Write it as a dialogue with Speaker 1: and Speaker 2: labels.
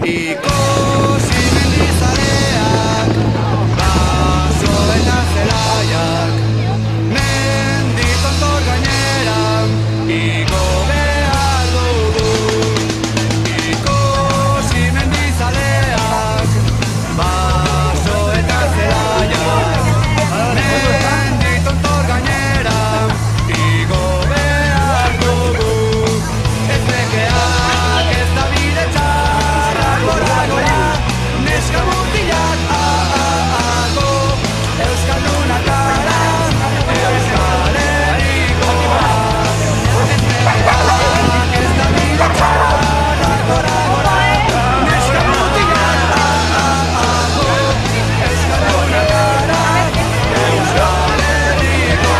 Speaker 1: Ikusi mendizaleak, baso eta zelaiak, mendi tontor gainera, igo behar dugu. Ikusi mendizaleak, baso eta zelaiak, mendi tontor gainera, igo behar dugu. Ez nekeak ez da bide txarra, gora, gora, neska mutilak, go, Euskaldunak gara, Euskal Herrikoak. Ez nekeak ez da bide txarra, gora, gora, neska mutilak, go, Euskaldunak gara, Euskal Herrikoak.